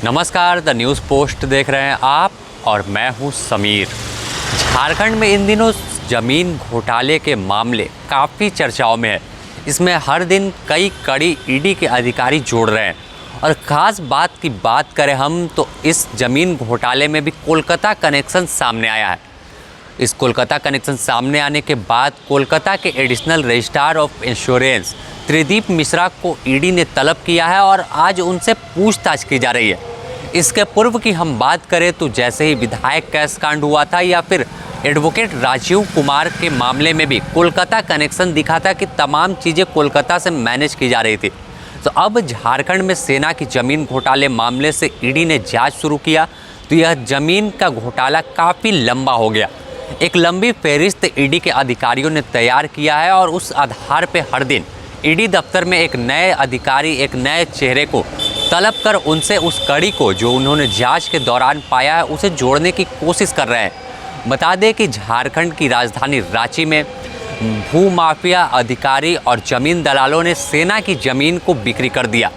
नमस्कार, the news post देख रहे हैं आप और मैं हूं समीर। झारखंड में इन दिनों ज़मीन घोटाले के मामले काफ़ी चर्चाओं में है। इसमें हर दिन कई कड़ी ईडी के अधिकारी जोड़ रहे हैं और ख़ास बात की बात करें हम तो इस ज़मीन घोटाले में भी कोलकाता कनेक्शन सामने आया है। इस कोलकाता कनेक्शन सामने आने के बाद कोलकाता के additional registrar of insurance Tridip Mishra को ईडी ने तलब किया है और आज उनसे पूछताछ की जा रही है। इसके पूर्व की हम बात करें तो जैसे ही विधायक कैश कांड हुआ था या फिर एडवोकेट राजीव कुमार के मामले में भी कोलकाता कनेक्शन दिखा था कि तमाम चीज़ें कोलकाता से मैनेज की जा रही थी। तो अब झारखंड में सेना की ज़मीन घोटाले मामले से ईडी ने जांच शुरू किया तो यह ज़मीन का घोटाला काफ़ी लंबा हो गया। एक लंबी फहरिस्त ईडी के अधिकारियों ने तैयार किया है और उस आधार पर हर दिन ईडी दफ्तर में एक नए अधिकारी, एक नए चेहरे को तलब कर उनसे उस कड़ी को जो उन्होंने जांच के दौरान पाया है उसे जोड़ने की कोशिश कर रहे हैं। बता दें कि झारखंड की राजधानी रांची में भूमाफिया अधिकारी और ज़मीन दलालों ने सेना की ज़मीन को बिक्री कर दिया।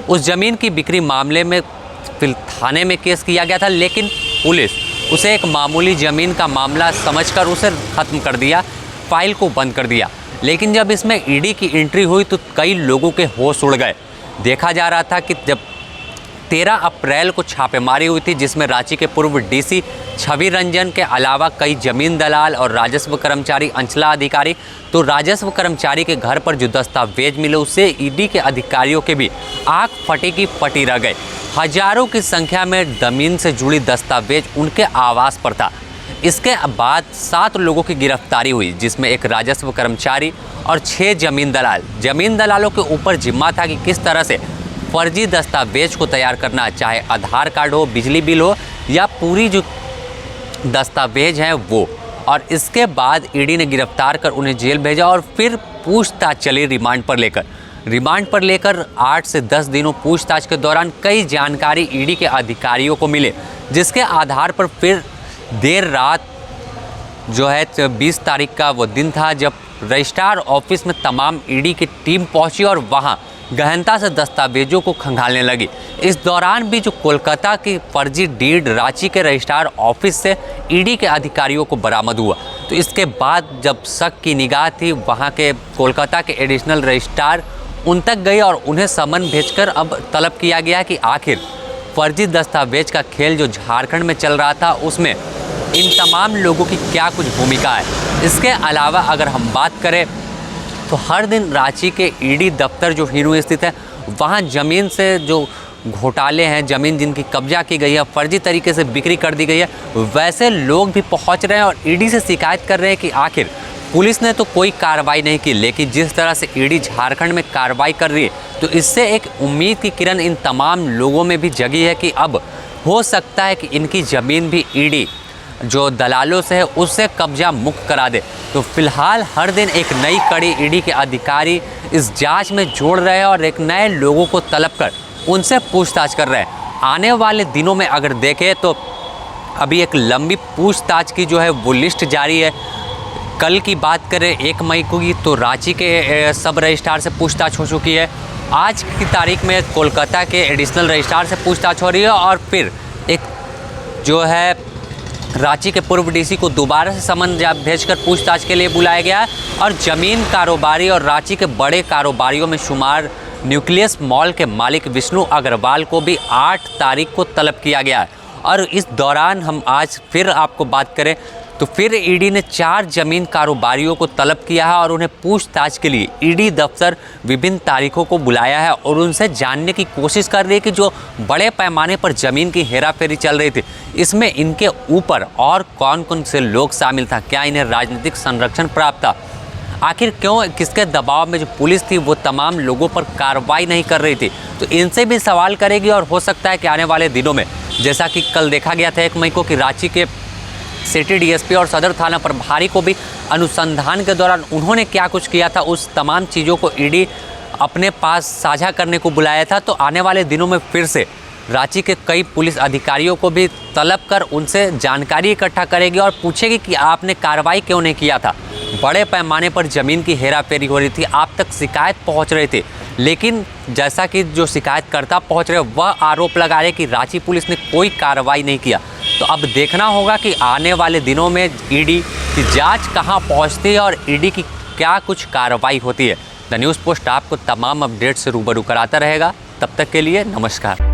उस ज़मीन की बिक्री मामले में थाने में केस किया गया था, लेकिन पुलिस उसे एक मामूली ज़मीन का मामला समझकर उसे ख़त्म कर दिया, फाइल को बंद कर दिया। लेकिन जब इसमें ईडी की एंट्री हुई तो कई लोगों के होश उड़ गए। देखा जा रहा था कि जब 13 अप्रैल को छापेमारी हुई थी जिसमें रांची के पूर्व डीसी छवि रंजन के अलावा कई जमीन दलाल और राजस्व कर्मचारी, अंचला अधिकारी, तो राजस्व कर्मचारी के घर पर जो दस्तावेज मिले उससे ईडी के अधिकारियों के भी आँख फटी की फटी रह गए। हजारों की संख्या में ज़मीन से जुड़ी दस्तावेज उनके आवास पर था। इसके बाद 7 लोगों की गिरफ्तारी हुई जिसमें एक राजस्व कर्मचारी और 6 जमीन दलालों के ऊपर जिम्मा था कि किस तरह से फर्जी दस्तावेज को तैयार करना, चाहे आधार कार्ड हो, बिजली बिल हो या पूरी जो दस्तावेज हैं वो। और इसके बाद ईडी ने गिरफ्तार कर उन्हें जेल भेजा और फिर पूछताछ चली रिमांड पर लेकर 8 से 10 दिनों पूछताछ के दौरान कई जानकारी ईडी के अधिकारियों को मिले, जिसके आधार पर फिर देर रात जो है 20 तारीख का वो दिन था जब रजिस्ट्रार ऑफिस में तमाम ईडी की टीम पहुंची और वहां गहनता से दस्तावेजों को खंगालने लगी। इस दौरान भी जो कोलकाता की फर्जी डीड रांची के रजिस्ट्रार ऑफिस से ईडी के अधिकारियों को बरामद हुआ। तो इसके बाद जब शक की निगाह थी वहां के कोलकाता के एडिशनल रजिस्ट्रार उन तक गए और उन्हें समन भेजकर अब तलब किया गया कि आखिर फर्जी दस्तावेज का खेल जो झारखंड में चल रहा था उसमें इन तमाम लोगों की क्या कुछ भूमिका है। इसके अलावा अगर हम बात करें तो हर दिन रांची के ईडी दफ्तर जो हीरो स्थित है वहाँ ज़मीन से जो घोटाले हैं, ज़मीन जिनकी कब्जा की गई है, फर्जी तरीके से बिक्री कर दी गई है, वैसे लोग भी पहुँच रहे हैं और ईडी से शिकायत कर रहे हैं कि आखिर पुलिस ने तो कोई कार्रवाई नहीं की, लेकिन जिस तरह से ईडी झारखंड में कार्रवाई कर रही है तो इससे एक उम्मीद की किरण इन तमाम लोगों में भी जगी है कि अब हो सकता है कि इनकी ज़मीन भी ईडी जो दलालों से है उससे कब्जा मुक्त करा दे। तो फिलहाल हर दिन एक नई कड़ी ईडी के अधिकारी इस जांच में जोड़ रहे हैं और एक नए लोगों को तलब कर उनसे पूछताछ कर रहे हैं। आने वाले दिनों में अगर देखें तो अभी एक लंबी पूछताछ की जो है वो लिस्ट जारी है। कल की बात करें 1 मई को की तो रांची के सब रजिस्ट्रार से पूछताछ हो चुकी है। आज की तारीख में कोलकाता के एडिशनल रजिस्ट्रार से पूछताछ हो रही है और फिर एक जो है रांची के पूर्व डीसी को दोबारा से समन भेजकर पूछताछ के लिए बुलाया गया है और ज़मीन कारोबारी और रांची के बड़े कारोबारियों में शुमार न्यूक्लियस मॉल के मालिक विष्णु अग्रवाल को भी 8 तारीख को तलब किया गया है। और इस दौरान हम आज फिर आपको बात करें तो फिर ईडी ने 4 ज़मीन कारोबारियों को तलब किया है और उन्हें पूछताछ के लिए ईडी दफ्तर विभिन्न तारीखों को बुलाया है और उनसे जानने की कोशिश कर रही है कि जो बड़े पैमाने पर ज़मीन की हेराफेरी चल रही थी इसमें इनके ऊपर और कौन कौन से लोग शामिल था, क्या इन्हें राजनीतिक संरक्षण प्राप्त था, आखिर क्यों किसके दबाव में जो पुलिस थी वो तमाम लोगों पर कार्रवाई नहीं कर रही थी। तो इनसे भी सवाल करेगी और हो सकता है कि आने वाले दिनों में जैसा कि कल देखा गया था 1 मई को कि रांची के सिटी डीएसपी और सदर थाना प्रभारी को भी अनुसंधान के दौरान उन्होंने क्या कुछ किया था उस तमाम चीज़ों को ईडी अपने पास साझा करने को बुलाया था। तो आने वाले दिनों में फिर से रांची के कई पुलिस अधिकारियों को भी तलब कर उनसे जानकारी इकट्ठा करेगी और पूछेगी कि आपने कार्रवाई क्यों नहीं किया था। बड़े पैमाने पर ज़मीन की हेराफेरी हो रही थी, आप तक शिकायत पहुंच रही थी, लेकिन जैसा कि जो शिकायतकर्ता पहुंच रहे वह आरोप लगा रहे कि रांची पुलिस ने कोई कार्रवाई नहीं किया। तो अब देखना होगा कि आने वाले दिनों में ईडी की जांच कहां पहुंचती है और ईडी की क्या कुछ कार्रवाई होती है। द न्यूज़ पोस्ट आपको तमाम अपडेट से रूबरू कराता रहेगा। तब तक के लिए नमस्कार।